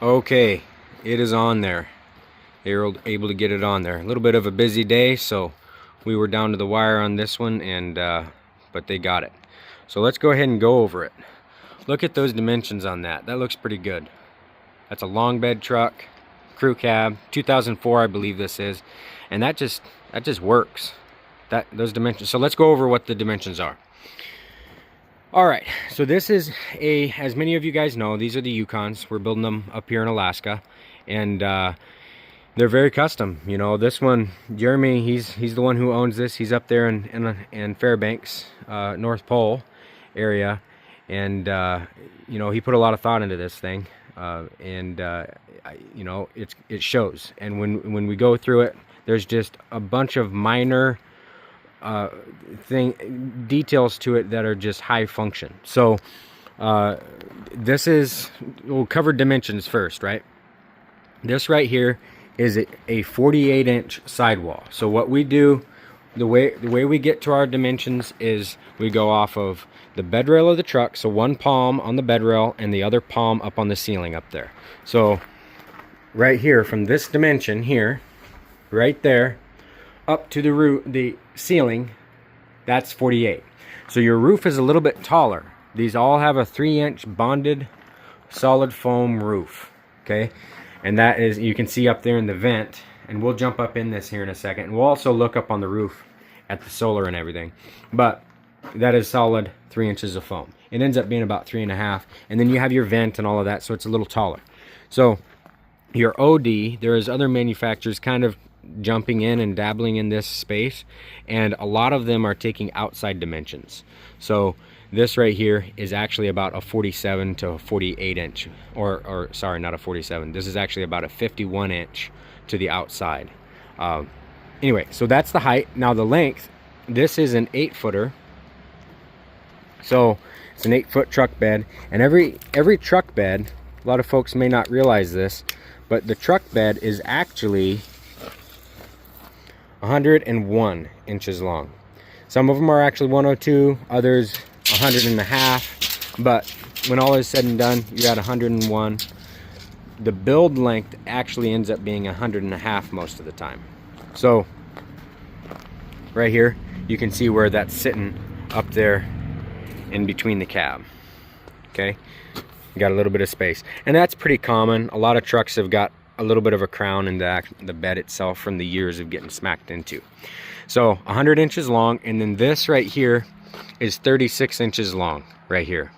Okay, it is on there. They were able to get it on there. A little bit of a busy day, so we were down to the wire on this one, and but they got it. So let's go ahead and go over it. Look at those dimensions on that. That looks pretty good. That's a long bed truck, crew cab, 2004 I believe this is, and that just works. Those dimensions. So let's go over what the dimensions are. All right, so this is as many of you guys know, these are the Yukons. We're building them up here in Alaska, and they're very custom. You know, this one, Jeremy, he's the one who owns this. He's up there in Fairbanks, North Pole area, and you know, he put a lot of thought into this thing, and you know, it shows. And when we go through it, there's just a bunch of minor details to it that are just high function. So we'll cover dimensions first, right? This right here is a 48-inch sidewall. So what we do, the way we get to our dimensions is we go off of the bed rail of the truck, so one palm on the bed rail and the other palm up on the ceiling up there. So right here, from this dimension here, right there, up to the ceiling, that's 48. So your roof is a little bit taller. These all have a 3-inch bonded solid foam roof, okay? And that is, you can see up there in the vent, and we'll jump up in this here in a second, and we'll also look up on the roof at the solar and everything. But that is solid 3 inches of foam. It ends up being about 3.5, and then you have your vent and all of that, so it's a little taller. So your OD, there is other manufacturers kind of jumping in and dabbling in this space, and a lot of them are taking outside dimensions. So this right here is actually about a 47 to a 48 inch, or sorry, not a 47. This is actually about a 51 inch to the outside. Anyway, so that's the height. Now the length, this is an 8-footer. So it's an 8-foot truck bed, and every truck bed, a lot of folks may not realize this, but the truck bed is actually 101 inches long. Some of them are actually 102, others 100.5, but when all is said and done, you're at 101. The build length actually ends up being 100.5 most of the time. So right here, you can see where that's sitting up there in between the cab. Okay, you got a little bit of space, and that's pretty common. A lot of trucks have got a little bit of a crown in the bed itself from the years of getting smacked into. So 100 inches long, and then this right here is 36 inches long right here,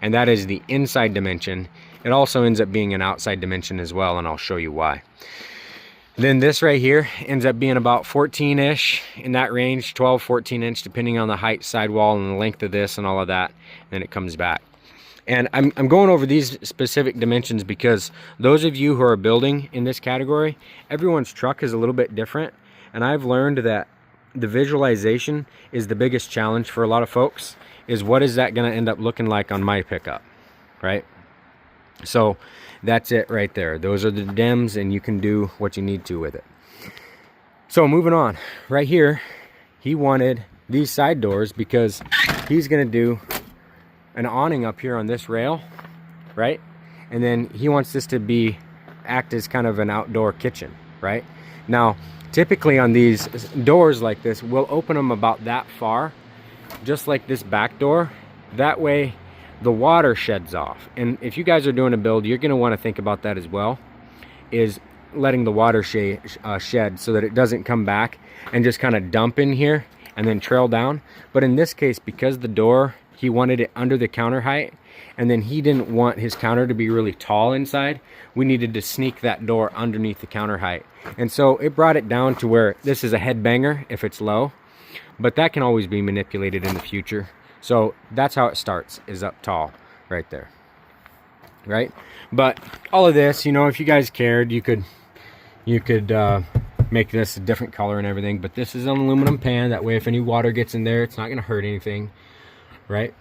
and that is the inside dimension. It also ends up being an outside dimension as well, and I'll show you why. Then this right here ends up being about 14-ish, in that range, 12-14 inch, depending on the height, sidewall, and the length of this and all of that. Then it comes back. And I'm going over these specific dimensions because those of you who are building in this category, everyone's truck is a little bit different. And I've learned that the visualization is the biggest challenge for a lot of folks, is what is that going to end up looking like on my pickup, right? So that's it right there. Those are the dims, and you can do what you need to with it. So moving on, right here, he wanted these side doors because he's going to do an awning up here on this rail, right? And then he wants this to act as kind of an outdoor kitchen, right? Now, typically on these doors like this, we'll open them about that far, just like this back door. That way the water sheds off. And if you guys are doing a build, you're gonna wanna think about that as well, is letting the water shed so that it doesn't come back and just kind of dump in here and then trail down. But in this case, because the door, he wanted it under the counter height, and then he didn't want his counter to be really tall inside, we needed to sneak that door underneath the counter height. And so it brought it down to where this is a headbanger if it's low, but that can always be manipulated in the future. So that's how it starts, is up tall right there, right? But all of this, you know, if you guys cared, you could make this a different color and everything, but this is an aluminum pan. That way if any water gets in there, it's not going to hurt anything, right?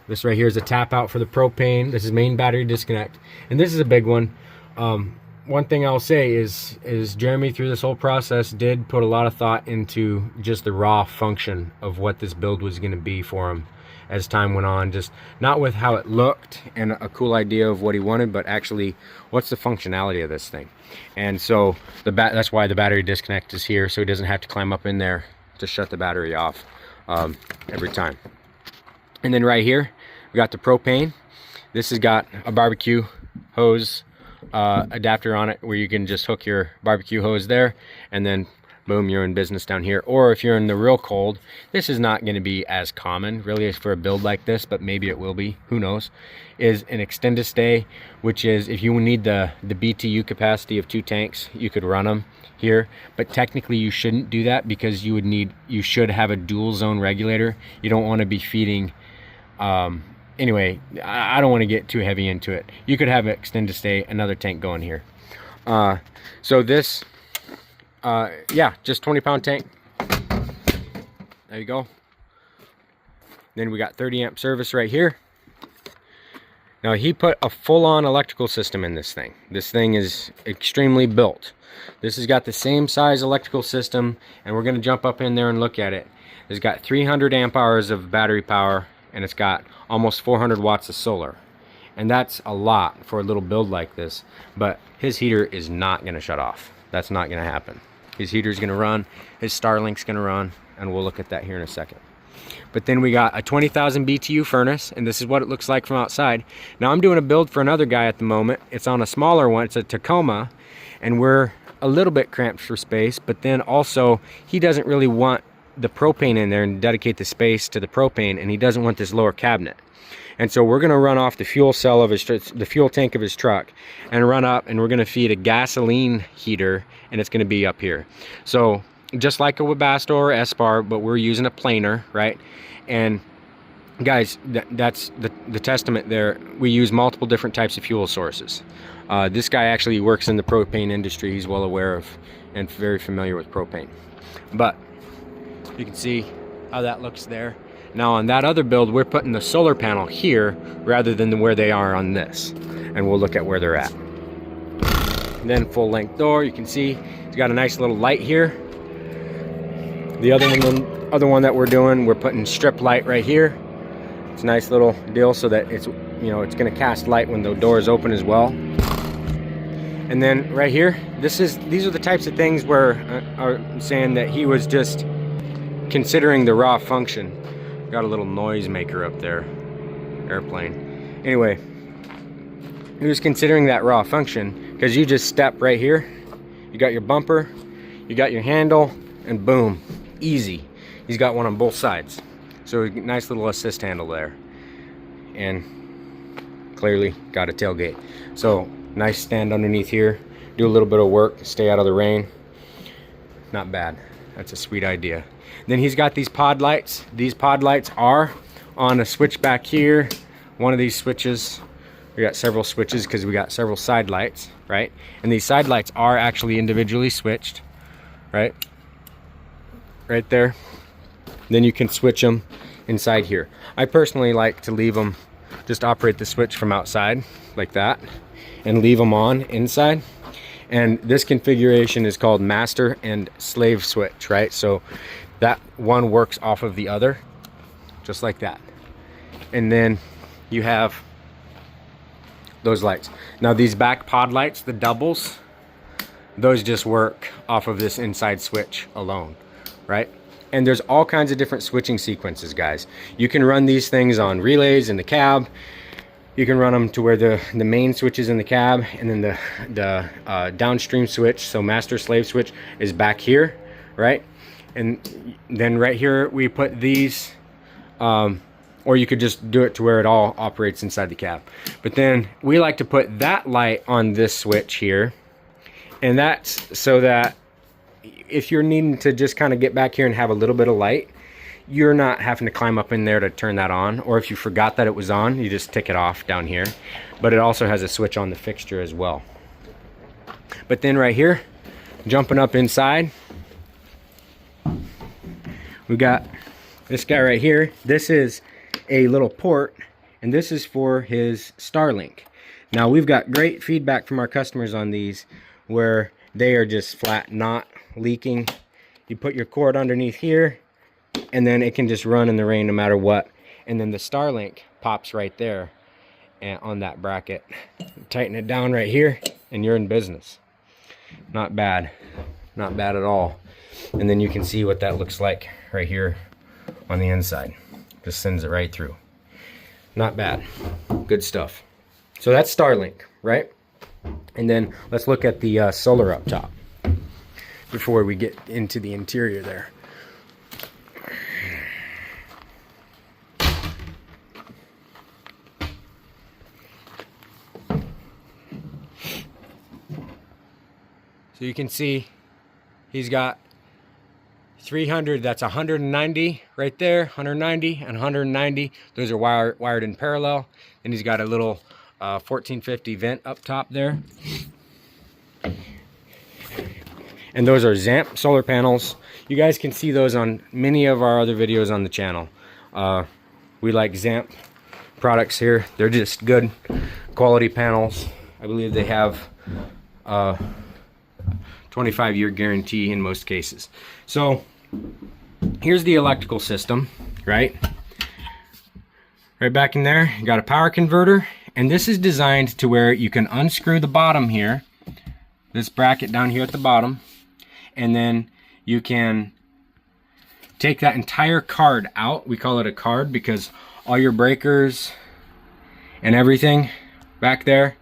This right here is a tap out for the propane. This is main battery disconnect, and this is a big one. One thing I'll say is Jeremy, through this whole process, did put a lot of thought into just the raw function of what this build was going to be for him, as time went on, just not with how it looked and a cool idea of what he wanted, but actually what's the functionality of this thing. And so that's why the battery disconnect is here, so he doesn't have to climb up in there to shut the battery off every time. And then right here we got the propane. This has got a barbecue hose adapter on it, where you can just hook your barbecue hose there, and then boom, you're in business down here. Or if you're in the real cold, this is not going to be as common really for a build like this, but maybe it will be, who knows, is an extended stay, which is if you need the BTU capacity of 2 tanks, you could run them here. But technically you shouldn't do that, because you should have a dual zone regulator. You don't want to be feeding anyway, I don't want to get too heavy into it. You could have an extended stay, another tank going here. So this yeah, just 20-pound tank. There you go. Then we got 30 amp service right here. Now he put a full-on electrical system in this thing. This thing is extremely built. This has got the same size electrical system, and we're going to jump up in there and look at it. It's got 300 amp hours of battery power, and it's got almost 400 watts of solar. And that's a lot for a little build like this, but his heater is not going to shut off. That's not going to happen. His heater's going to run, his Starlink's going to run, and we'll look at that here in a second. But then we got a 20,000 BTU furnace, and this is what it looks like from outside. Now I'm doing a build for another guy at the moment. It's on a smaller one. It's a Tacoma, and we're a little bit cramped for space, but then also he doesn't really want the propane in there and dedicate the space to the propane, and he doesn't want this lower cabinet. And so we're going to run off the fuel cell of the fuel tank of his truck and run up, and we're going to feed a gasoline heater, and it's going to be up here. So just like a Webasto or Espar, but we're using a planer, right? And guys, that's the testament there. We use multiple different types of fuel sources. This guy actually works in the propane industry. He's well aware of and very familiar with propane. But you can see how that looks there. Now on that other build, we're putting the solar panel here rather than where they are on this. And we'll look at where they're at. And then full length door, you can see it's got a nice little light here. The other one that we're doing, we're putting strip light right here. It's a nice little deal so that it's, you know, it's going to cast light when the door is open as well. And then right here, these are the types of things where I'm saying that he was just considering the raw function. Got a little noise maker up there, airplane. Anyway, he was considering that raw function, because you just step right here, you got your bumper, you got your handle, and boom, easy. He's got one on both sides, so a nice little assist handle there, and clearly got a tailgate. So nice stand underneath here, do a little bit of work, stay out of the rain. Not bad. That's a sweet idea. Then he's got these pod lights. These pod lights are on a switch back here. One of these switches, we got several switches because we got several side lights, right? And these side lights are actually individually switched, right? Right there. Then you can switch them inside here. I personally like to leave them, just operate the switch from outside like that and leave them on inside. And this configuration is called master and slave switch, right? So that one works off of the other, just like that. And then you have those lights. Now these back pod lights, the doubles, those just work off of this inside switch alone, right? And there's all kinds of different switching sequences, guys. You can run these things on relays in the cab. You can run them to where the main switch is in the cab, and then the downstream switch, so master slave switch, is back here, right? And then right here we put these, or you could just do it to where it all operates inside the cab. But then we like to put that light on this switch here, and that's so that if you're needing to just kind of get back here and have a little bit of light, you're not having to climb up in there to turn that on. Or if you forgot that it was on, you just tick it off down here. But it also has a switch on the fixture as well. But then right here, jumping up inside, we got this guy right here. This is a little port, and this is for his Starlink. Now we've got great feedback from our customers on these, where they are just flat not leaking. You put your cord underneath here, and then it can just run in the rain no matter what. and then the Starlink pops right there and on that bracket. Tighten it down right here and you're in business. Not bad, not bad at all. And then you can see what that looks like right here on the inside. Just sends it right through. Not bad, good stuff. So that's Starlink, right? And then let's look at the solar up top before we get into the interior there. So you can see he's got 300, that's 190 right there, 190 and 190. Those are wired in parallel. And he's got a little 1450 vent up top there. And those are Zamp solar panels. You guys can see those on many of our other videos on the channel. We like Zamp products here. They're just good quality panels. I believe they have 25-year guarantee in most cases. So here's the electrical system, right? Right back in there, you got a power converter, and this is designed to where you can unscrew the bottom here, this bracket down here at the bottom, and then you can take that entire card out. We call it a card because all your breakers and everything back there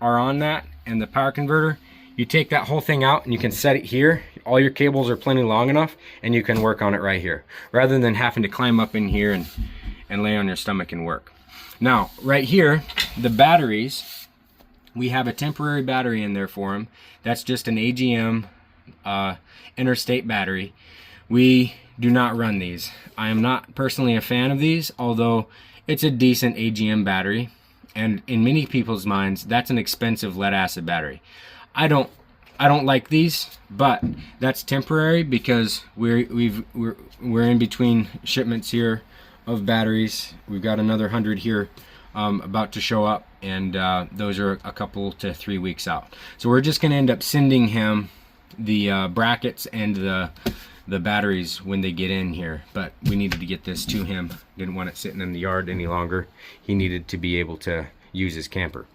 are on that, and the power converter. You take that whole thing out and you can set it here. All your cables are plenty long enough and you can work on it right here rather than having to climb up in here and lay on your stomach and work. Now, right here, the batteries, we have a temporary battery in there for them. That's just an AGM interstate battery. We do not run these. I am not personally a fan of these, although it's a decent AGM battery. And in many people's minds, that's an expensive lead acid battery. I don't like these, but that's temporary because we're in between shipments here of batteries. We've got another 100 here about to show up, and those are a couple to 3 weeks out. So we're just going to end up sending him the brackets and the batteries when they get in here. But we needed to get this to him. Didn't want it sitting in the yard any longer. He needed to be able to use his camper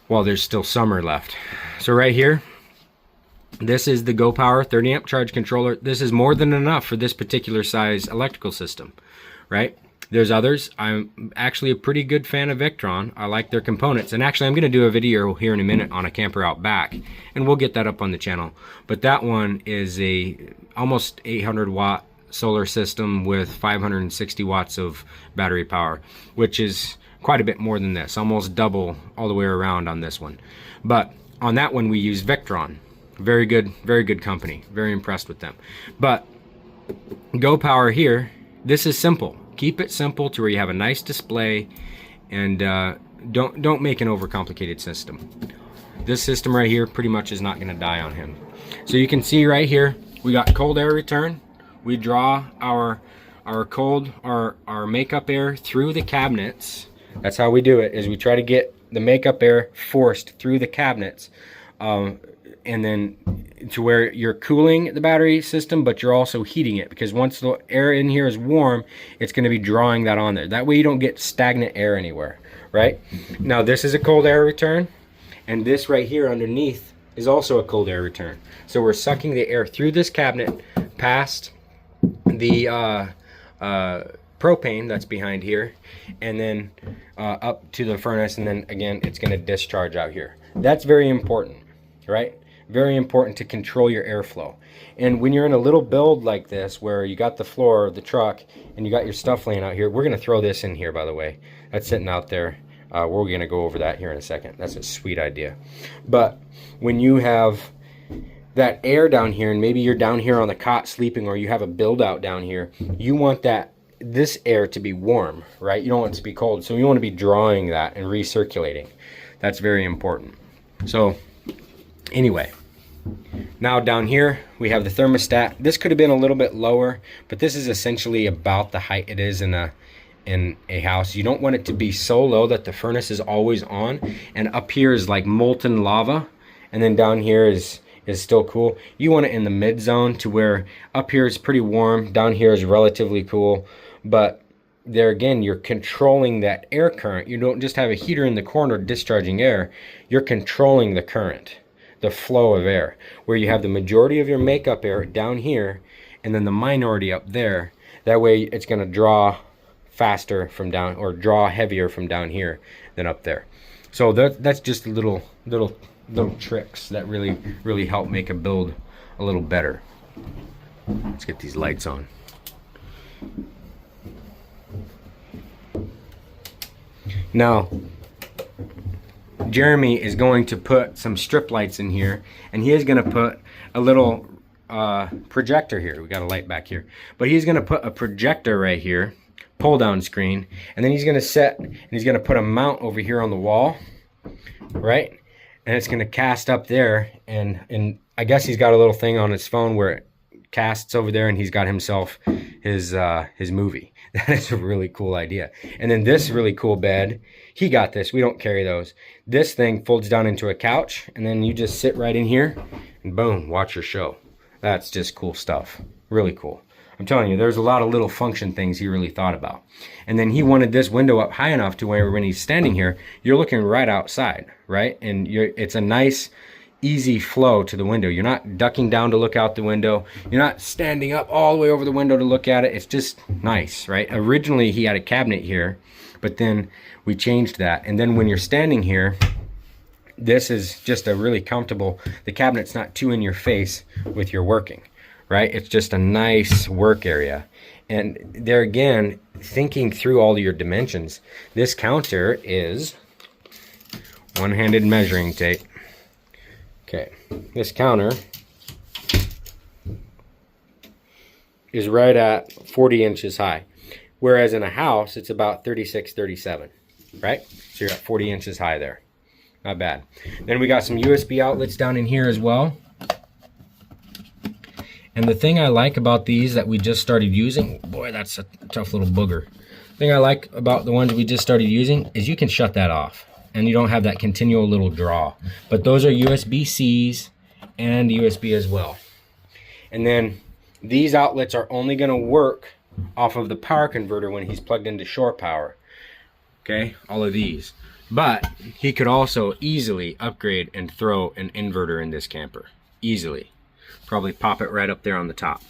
while there's still summer left. So right here, this is the Go Power 30 amp charge controller. This is more than enough for this particular size electrical system, right? There's others. I'm actually a pretty good fan of Victron. I like their components. And actually, I'm going to do a video here in a minute on a camper out back, and we'll get that up on the channel. But that one is a almost 800 watt solar system with 560 watts of battery power, which is quite a bit more than this, almost double all the way around on this one. But on that one, we use Victron. Very good company. Very impressed with them. But Go Power here, this is simple. Keep it simple to where you have a nice display, and don't make an overcomplicated system. This system right here pretty much is not going to die on him. So you can see right here, we got cold air return. We draw our makeup air through the cabinets. That's how we do it, is we try to get the makeup air forced through the cabinets, and then to where you're cooling the battery system, but you're also heating it, because once the air in here is warm, it's going to be drawing that on there. That way you don't get stagnant air anywhere, right? Now this is a cold air return, and this right here underneath is also a cold air return. So we're sucking the air through this cabinet past the propane that's behind here, and then up to the furnace, and then again it's going to discharge out here. That's very important, right? Very important to control your airflow. And when you're in a little build like this where you got the floor of the truck and you got your stuff laying out here, we're going to throw this in here, by the way. That's sitting out there. We're going to go over that here in a second. That's a sweet idea. But when you have that air down here, and maybe you're down here on the cot sleeping, or you have a build out down here, you want this air to be warm, right? You don't want it to be cold. So you want to be drawing that and recirculating. That's very important. So anyway, now down here we have the thermostat. This could have been a little bit lower, but this is essentially about the height it is in a house. You don't want it to be so low that the furnace is always on, and up here is like molten lava, and then down here is still cool. You want it in the mid zone to where up here is pretty warm, down here is relatively cool. But there again, you're controlling that air current. You don't just have a heater in the corner discharging air. You're controlling the current, the flow of air, where you have the majority of your makeup air down here and then the minority up there. That way it's going to draw faster from down, or draw heavier from down here than up there. So that's just little tricks that really help make a build a little better. Let's get these lights on. Now, Jeremy is going to put some strip lights in here, and he is going to put a little projector here. We got a light back here, but he's going to put a projector right here, pull down screen, and then he's going to set, and he's going to put a mount over here on the wall, right? And it's going to cast up there, and I guess he's got a little thing on his phone where it casts over there, and he's got himself his movie. That is a really cool idea. And then this really cool bed, he got this. We don't carry those. This thing folds down into a couch, and then you just sit right in here, and boom, watch your show. That's just cool stuff. Really cool. I'm telling you, there's a lot of little function things he really thought about. And then he wanted this window up high enough to where when he's standing here, you're looking right outside, right? And it's a nice, easy flow to the window. You're not ducking down to look out the window. You're not standing up all the way over the window to look at it. It's just nice, right? Originally, he had a cabinet here, but then we changed that. And then when you're standing here, this is just a really comfortable, the cabinet's not too in your face with your working, right? It's just a nice work area. And there again, thinking through all your dimensions, this counter is one-handed measuring tape. Okay, this counter is right at 40 inches high, whereas in a house, it's about 36, 37, right? So you're at 40 inches high there. Not bad. Then we got some USB outlets down in here as well. And the thing I like about these that we just started using, boy, that's a tough little booger. The thing I like about the ones we just started using is you can shut that off, and you don't have that continual little draw. But those are USB-Cs and USB as well. And then these outlets are only going to work off of the power converter when he's plugged into shore power. Okay, all of these. But he could also easily upgrade and throw an inverter in this camper. Easily. Probably pop it right up there on the top.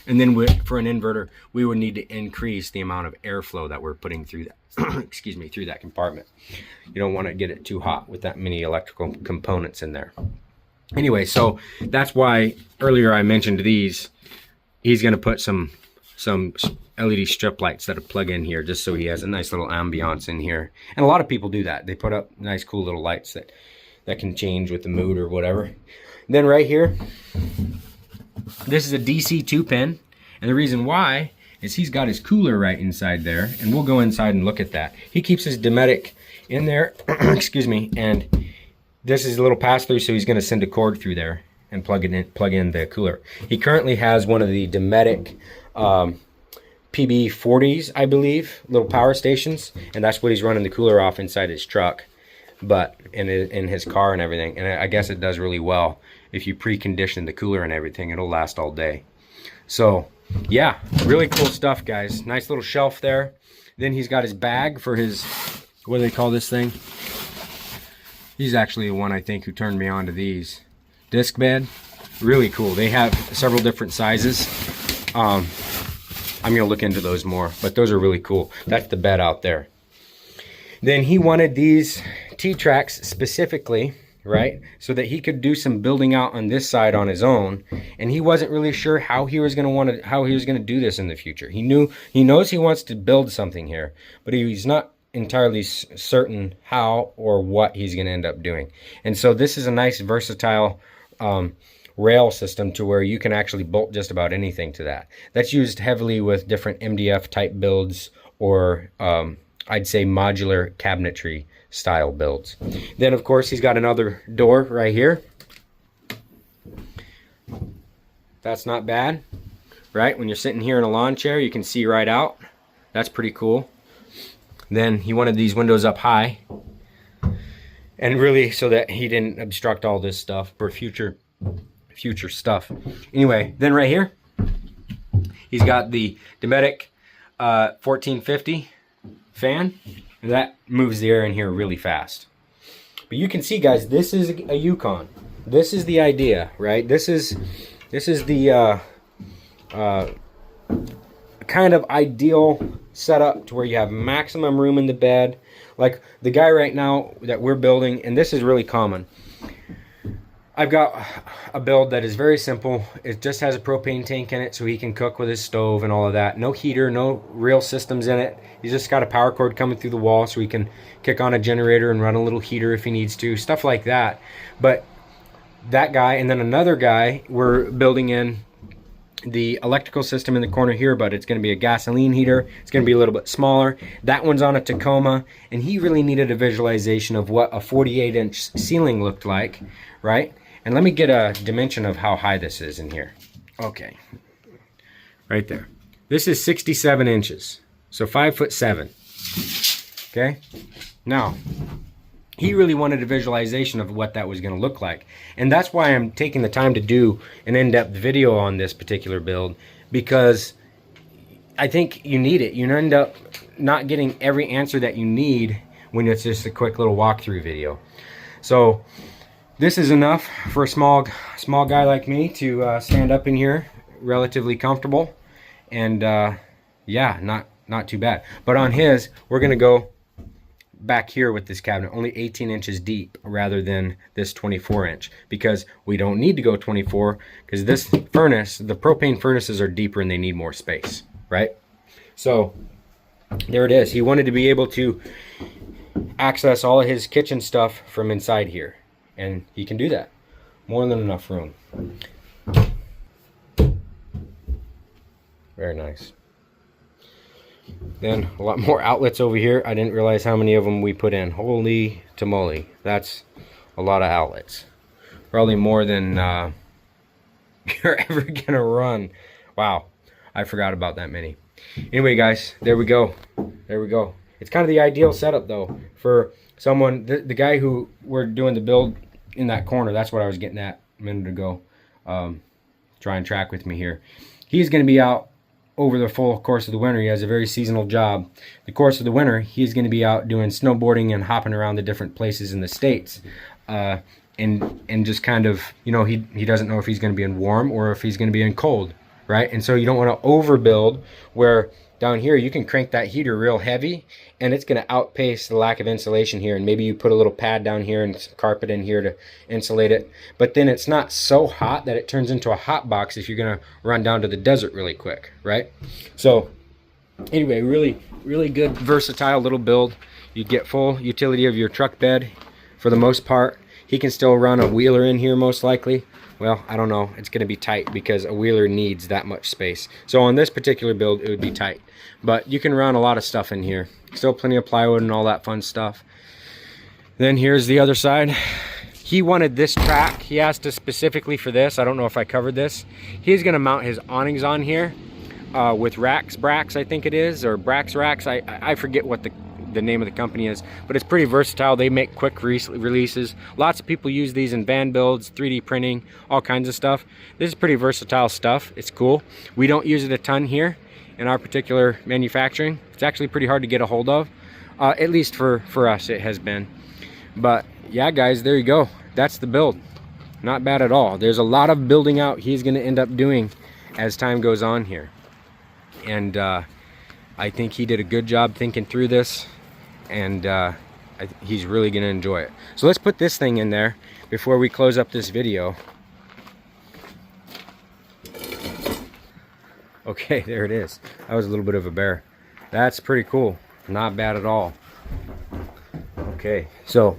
And then for an inverter, we would need to increase the amount of airflow that we're putting through that, excuse me, through that compartment. You don't want to get it too hot with that many electrical components in there. Anyway, so that's why earlier I mentioned these. He's going to put some LED strip lights that plug in here just so he has a nice little ambiance in here. And a lot of people do that. They put up nice, cool little lights that can change with the mood or whatever. And then right here, this is a DC 2-pin, and the reason why is he's got his cooler right inside there, and we'll go inside and look at that. He keeps his Dometic in there, excuse me, and this is a little pass-through, so he's going to send a cord through there and plug in the cooler. He currently has one of the Dometic PB40s, I believe, little power stations, and that's what he's running the cooler off inside his truck, but in his car and everything. And I guess it does really well. If you precondition the cooler and everything, it'll last all day. So yeah, really cool stuff, guys. Nice little shelf there. Then he's got his bag for his, what do they call this thing? He's actually the one, I think, who turned me on to these. Disc bed, really cool. They have several different sizes. I'm gonna look into those more, but those are really cool. That's the bed out there. Then he wanted these T-tracks specifically, right, so that he could do some building out on this side on his own, and he wasn't really sure how he was going to do this in the future. He knows he wants to build something here, but he's not entirely certain how or what he's going to end up doing. And so this is a nice versatile rail system to where you can actually bolt just about anything to that. That's used heavily with different MDF type builds, or I'd say modular cabinetry style builds. Then of course he's got another door right here. That's not bad, right? When you're sitting here in a lawn chair, you can see right out. That's pretty cool. Then he wanted these windows up high, and really so that he didn't obstruct all this stuff for future stuff. Anyway, then right here he's got the Dometic 1450 fan. That moves the air in here really fast. But you can see, guys, this is a Yukon. This is the idea, right? This is the kind of ideal setup to where you have maximum room in the bed. Like the guy right now that we're building, and this is really common. I've got a build that is very simple. It just has a propane tank in it so he can cook with his stove and all of that. No heater, no real systems in it. He's just got a power cord coming through the wall so he can kick on a generator and run a little heater if he needs to, stuff like that. But that guy and then another guy, we're building in the electrical system in the corner here, but it's going to be a gasoline heater. It's going to be a little bit smaller. That one's on a Tacoma, and he really needed a visualization of what a 48-inch ceiling looked like, right? And let me get a dimension of how high this is in here. Okay, right there. This is 67 inches, so 5'7". Okay, now he really wanted a visualization of what that was going to look like, and that's why I'm taking the time to do an in-depth video on this particular build, because I think you need it. You end up not getting every answer that you need when it's just a quick little walkthrough video. So this is enough for a small guy like me to stand up in here relatively comfortable, and yeah, not too bad. But on his, we're gonna go back here with this cabinet, only 18 inches deep rather than this 24 inch, because we don't need to go 24, because this furnace, the propane furnaces are deeper and they need more space, right? So there it is. He wanted to be able to access all of his kitchen stuff from inside here, and he can do that. More than enough room. Very nice. Then a lot more outlets over here. I didn't realize how many of them we put in. Holy tamale, that's a lot of outlets. Probably more than you're ever gonna run. Wow, I forgot about that many. Anyway, guys, there we go. There we go. It's kind of the ideal setup though for someone. The guy who we're doing the build in that corner, that's what I was getting at a minute ago. Try and track with me here. He's going to be out over the full course of the winter. He has a very seasonal job. The course of the winter, he's going to be out doing snowboarding and hopping around the different places in the States. And just kind of, you know, he doesn't know if he's going to be in warm or if he's going to be in cold, right? And so you don't want to overbuild, where down here you can crank that heater real heavy and it's going to outpace the lack of insulation here. And maybe you put a little pad down here and some carpet in here to insulate it, but then it's not so hot that it turns into a hot box if you're going to run down to the desert really quick, right? So anyway, really good versatile little build. You get full utility of your truck bed for the most part. He can still run a wheeler in here most likely. Well, I don't know. It's going to be tight because a wheeler needs that much space. So on this particular build, it would be tight. But you can run a lot of stuff in here. Still plenty of plywood and all that fun stuff. Then here's the other side. He wanted this track. He asked us specifically for this. I don't know if I covered this. He's going to mount his awnings on here with bracks, I think it is, or racks. I forget what the name of the company is, but it's pretty versatile. They make quick releases. Lots of people use these in van builds, 3D printing, all kinds of stuff. This is pretty versatile stuff. It's cool. We don't use it a ton here in our particular manufacturing. It's actually pretty hard to get a hold of, at least for us it has been. But yeah, guys, there you go. That's the build. Not bad at all. There's a lot of building out he's going to end up doing as time goes on here, and I think he did a good job thinking through this, and he's really going to enjoy it. So let's put this thing in there before we close up this video. Okay, there it is. That was a little bit of a bear. That's pretty cool. Not bad at all. Okay, so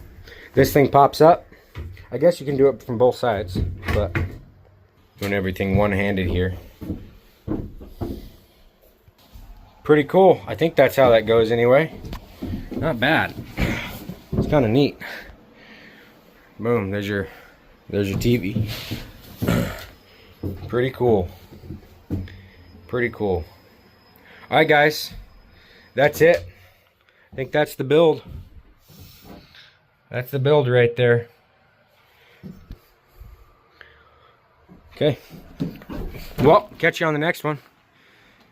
this thing pops up. I guess you can do it from both sides, but doing everything one-handed here. Pretty cool. I think that's how that goes anyway. Not bad. It's kind of neat. Boom, there's your TV. Pretty cool. Pretty cool. All right, guys, that's it. I think that's the build. That's the build right there. Okay. Well, catch you on the next one.